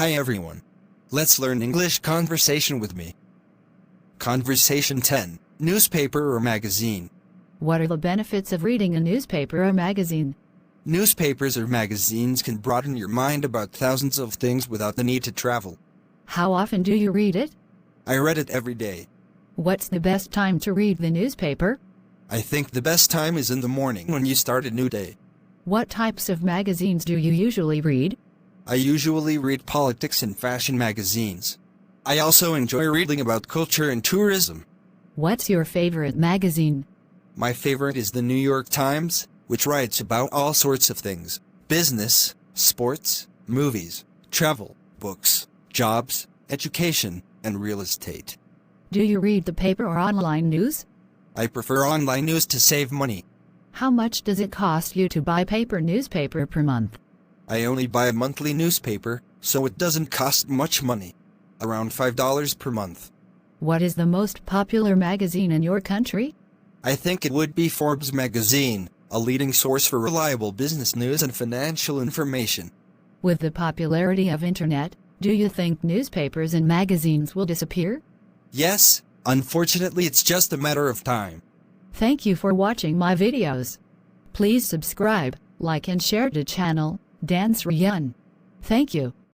Hi everyone. Let's learn English conversation with me. Conversation 10. Newspaper or magazine? What are the benefits of reading a newspaper or magazine? Newspapers or magazines can broaden your mind about thousands of things without the need to travel. How often do you read it? I read it every day. What's the best time to read the newspaper? I think the best time is in the morning when you start a new day. What types of magazines do you usually read? I usually read politics and fashion magazines. I also enjoy reading about culture and tourism. What's your favorite magazine? My favorite is the New York Times, which writes about all sorts of things: business, sports, movies, travel, books, jobs, education, and real estate. Do you read the paper or online news? I prefer online news to save money. How much does it cost you to buy paper newspaper per month? I only buy a monthly newspaper, so it doesn't cost much money. Around $5 per month. What is the most popular magazine in your country? I think it would be Forbes magazine, a leading source for reliable business news and financial information. With the popularity of internet, do you think newspapers and magazines will disappear? Yes, unfortunately it's just a matter of time. Thank you for watching my videos. Please subscribe, like and share the channel, Sreyoun. Thank you.